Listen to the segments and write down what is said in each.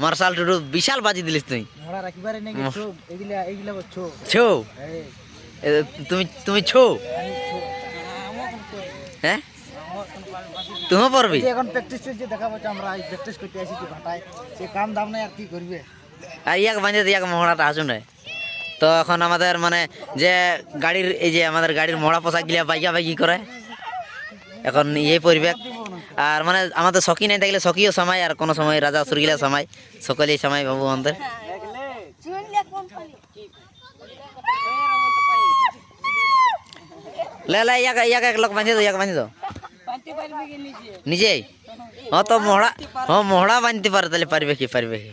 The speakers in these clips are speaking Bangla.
মার্শাল টুডু বিশাল বাজি দিলিস তুই। মোড়া রাখিবারে নেই ছো এইগুলা ছো ছো তুমি তুমি ছো হ্যাঁ তুমি পারবি এখন প্র্যাকটিস চলছে দেখাবো আমরা প্র্যাকটিস করতে আসি ভাটায় সে কাম দাম নাই আর কি করবে আর ইয়াক বাঁধে ইয়াক মহড়াটা আসুন রে। তো এখন আমাদের মানে যে গাড়ির এই যে আমাদের গাড়ির মহড়া পোশাক গিলা বাইকা বাইকি করে এখন ইয়ে পরিবেশ। আর মানে আমাদের সখী নাই থাকলে সখীও সময় আর কোনো সময় রাজা সুরগিলা সময় সকলেই সময় বাবু আমাদের লে লে ইয়াক ইয়াক এক লোক বাঁধি দো ইয়াক বাঁধি দো নিজেই। হ্যাঁ তো মহড়া হ্যাঁ মহড়া বাঁধতে পারে তাহলে পারবে কি পারবে কি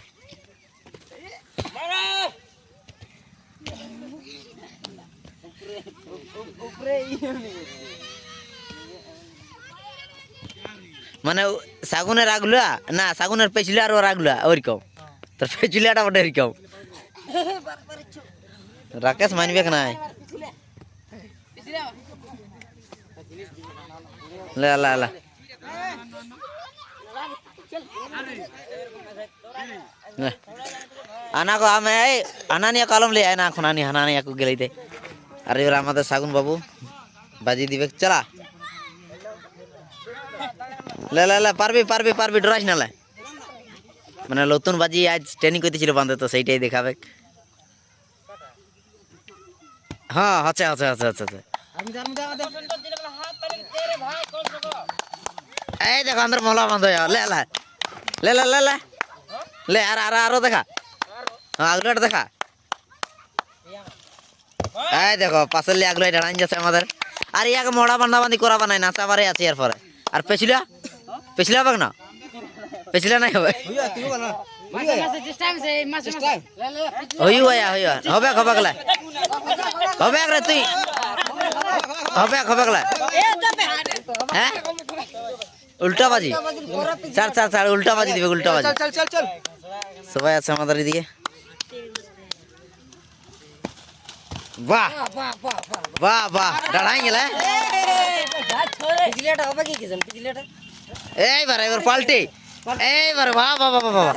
মানে শাগুনের আগলুয়া না শাগুনের পেছলা আর ওর আগলুয়া ওরকম তোর পেছলাটা ওটা এরকম রাকেশ মানবে নাই লে লা লা আনা কো আমি এই আনানিয়া কলম লে আয় না এখন আনি হানানিয়া কো গেলাইতে। আর এবার আমাদের শাগুন বাবু বাজি দিবে চলা লে লে লে পারবি পারবি পারবি ডরাইস না লে। মানে নতুন বাজি আজ ট্রেনিং করতেছিল বান্ধে তো সেইটাই দেখাবে। হ্যাঁ আচ্ছা আচ্ছা আচ্ছা আচ্ছা আচ্ছা এই দেখো আন্দার মহলা বান্ধ লে লে লে লে লে লে লে আর আর আরো দেখা হ্যাঁ আগলুটা দেখা এই দেখো পাশের লিয়ে আগলুই দাঁড়ান যাচ্ছে আমাদের। আর ইয়াকে মহড়া বান্ধা বান্ধি করা বানাই নাচা বারে আছে এর পরে। আর পেছলা পেছলা হবে না পেছলা নাই হবে হইউ আয়া হইয়া হবে হবে গলা হবে রে তুই হবে হবে গলা হ্যাঁ উল্টা বাজি চার চার চার উল্টা বাজি দিবে উল্টা বাজি সবাই আছে আমাদের এদিকে। বাহ বাহ বাহ দাঁড়াই গেলে এইবার এবার পাল্টি এইবার বাহ বাহ বাহ বাহ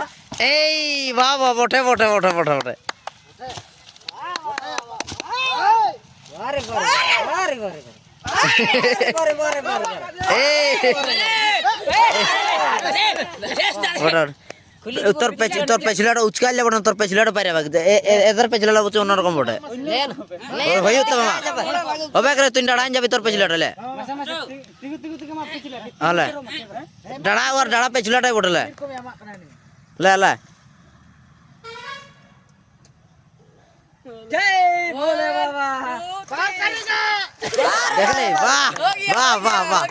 এই বাহ বাহ বটে বটে বটে বটে বটে তোর পেছলাটা উচকাল যাবো না তোর পেছলাটা পারে এদের পেছলা বলছে অন্যরকম বটে হবে করে তুই ডাড়ান যাবি তোর পেছলাটা লে হলে ডাড়া আর ডাড়া পেছলাটাই বটে লে লে লে দেখলি বাহ বাহ বাহ বাহ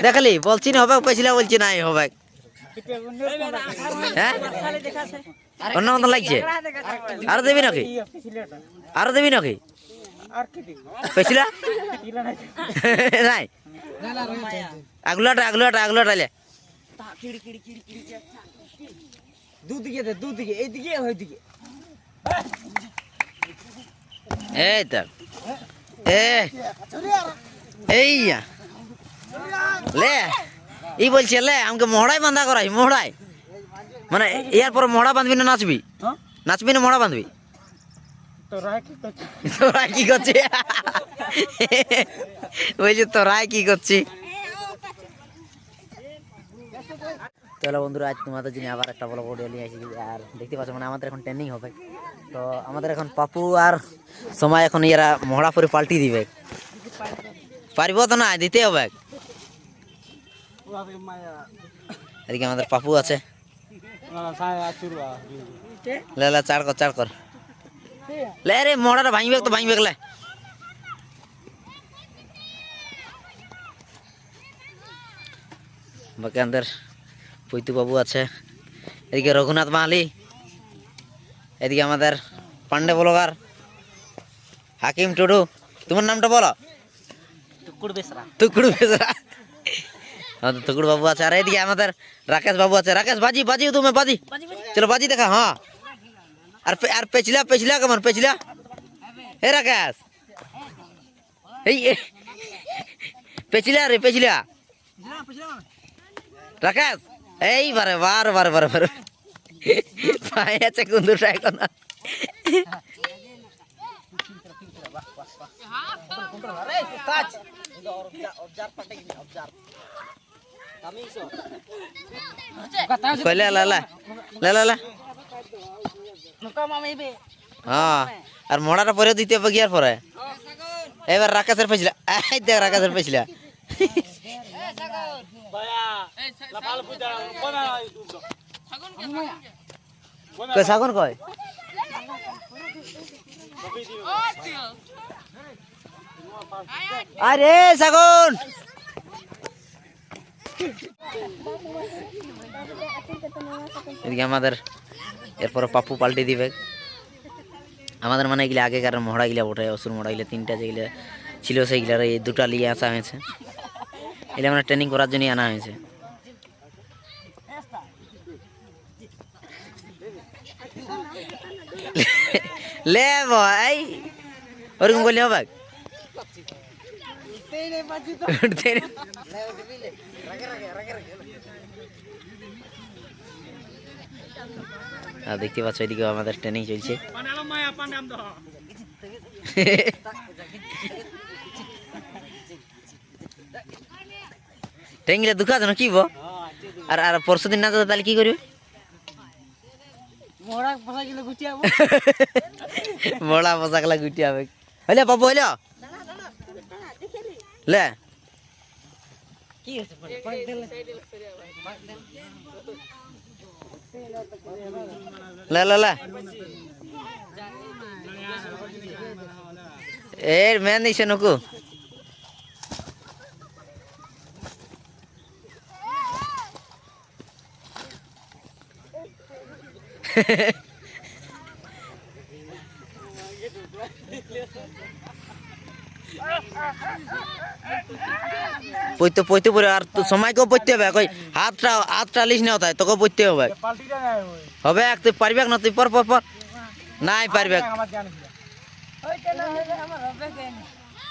দেখলি বলছি না হবে পেছলা বলছি নাই হবে হ্যাঁ অন্য মতন লাগছে আরো দেবি নাকি আরো দেবি নাকি পেছলা নাই আগলাটা আগলাটা আগলাটা লে দুদিকে দে দুদিকে এইদিকে ওইদিকে এই তো এই লে ই বলছে লে আমাকে মহড়াই বাঁধা করাই মহড়াই মানে ইয়ার পরে মহড়া বাঁধবি না নাচবি নাচবি না মহড়া বাঁধবি তোরা কি করছি বলছি তোরাই কি করছি। চলো বন্ধুরা আজ তোমাদের জন্য আবার একটা বড় ভিডিও নিয়ে আসি। আর দেখতে পাচ্ছ মানে আমাদের এখন ট্রেনিং হবে তো আমাদের এখন পাপু আর সময় এখন এরা মহড়া পরে পাল্টি দিবে পারিব তো না দিতে হবে। এদিকে আমাদের পাপু আছে লে লে চার কর লে রে মহড়াটা ভাঙবে তো ভাঙবে লে বাকি আমাদের পৈতু বাবু আছে এদিকে রঘুনাথ মাহালি এদিকে আমাদের পান্ডে ব্লগার হাকিম টুডু তোমার নামটা বলো টুকুড় বেসরা আমাদের টুকুড় বাবু আছে। আর এদিকে আমাদের রাকেশ বাবু আছে রাকেশ বাজি বাজি তুমি বাজি চলো বাজি দেখা হ্যাঁ আর পেছলা পেছলা কেমন পেছলা হে রাকেশ এই পেছলা রে পেছলা রাকেশ এইবারে বার বার বার বার পায়ে আছে কুন্দুটা এখন আরে উস্তাদ অবজার্ভ পাটে কি অবজার্ভ আমি ইসো কইলে লা লা লা লা লা নকা মামাইবে হ্যাঁ আর মোড়াটা পরে দিতে হবে গিয়ার পরে এবার রাকাসের পাইছিলা এই দেখ রাকাসের পাইছিলা কই সাগর কয় আরে সাগর এদিকে আমাদের এরপরে পাপ্পু পাল্টে দিবে আমাদের মানে এগুলো আগেকার মহড়া গিলা ওঠে অসুর মহড়া গিলা তিনটা যেগুলো ছিল সেইগুলার এই দুটা লিয়ে আসা হয়েছে এগুলো মানে ট্রেনিং করার জন্যই আনা হয়েছে লে ভাই ওরকম করলে হবে আর দেখতে পাচ্ছ এদিকে আমাদের ট্রেনিং চলছে ট্রেনিংটা দুঃখ আছে না কি আর আর পরশু দিন না তো তাহলে কি করবে মোড়া পয়সা কিলো গুটিয়াবো বড়া পোশাকলা গুটি হবে হইলে বাবু হইলে লে কি হইছে পড়ে দিলে লে লে লে এর মেন দিছে নকু পইতে পইতে পরে আর তো সময়কেও পড়তে হবে কই হাতটা লিস না তাই তোকে পড়তে হবে পাল্টিটা নাই ওই হবে এক তুই পারবে না তুই পর পর পর নাই পারবে আমার জানি ওইটা না হলে আমার হবে কেন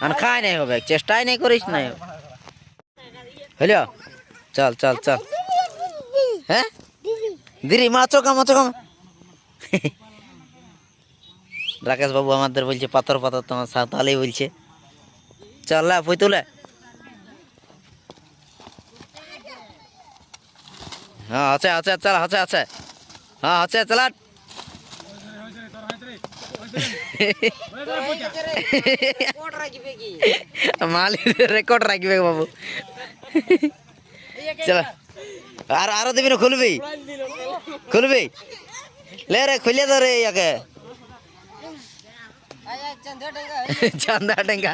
আর খাই নাই হবে চেষ্টাই নাই করিস নাই হ্যালো চল চল চল হ্যাঁ দিদি মাছো কাম রাকেশ বাবু আমাদের বলছে পাথর পাথর তোমার সাঁওতালেই বলছে চল পই তুলে হ্যাঁ আছে আছে চল আছে আছে হ্যাঁ আছে চলা মালি রেকর্ড রাখবে বাবু চল আর আরো দিবি না খুলবি লে রে খুলিয়ে ধরে ইয়াকে চান্দা টেঙ্গা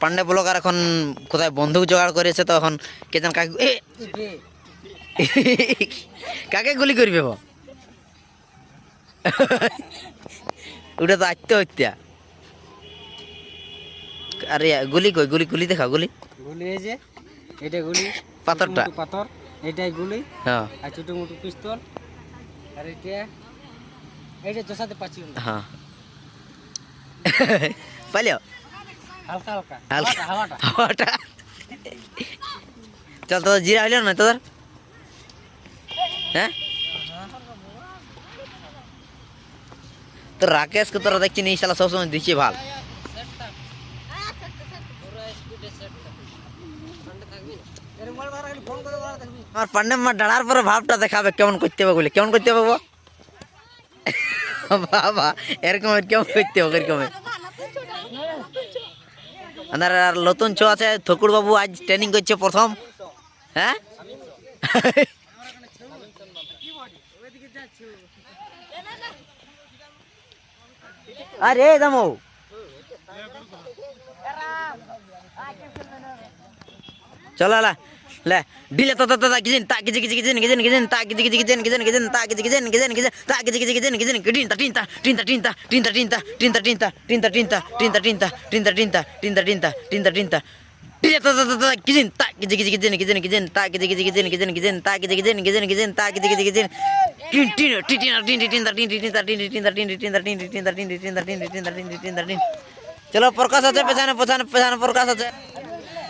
পান্ডে ব্লগার এখন কোথায় বন্দুক জোগাড় করেছে তো এখন কে জান কাকে কাকে গুলি করবে ওটা তো আত্মহত্যা আরে গুলি কই গুলি দেখা গুলি এই যে এটা গুলি পাথরটা পাথর এটাই গুলি হ্যাঁ আর ছোট মোটো পিস্তল আর এটা জসাতে পাচ্ছি হ্যাঁ পাইলো হালকা হালকা হালকা হাওয়াটা হাওয়াটা চল তোদের জিরা হইল না তোদের হ্যাঁ তো রাকেশকে তোরা দেখছি নি শালা সবসময় দিচ্ছে ভাল আমার পান্ডে মা ডাড়ার পরে ভাবটা দেখাবে কেমন করতে হবে বলে কেমন করতে হবে বাবা এরকম কেমন করতে হবে এরকম আর নতুন ছো আছে থকুর বাবু আজ ট্রেনিং করছে প্রথম হ্যাঁ আরে দামো চলো লে ডিলে তো গিজিন তা গিজি তা চলো প্রকাশ আছে পেছানে প্রকাশ আছে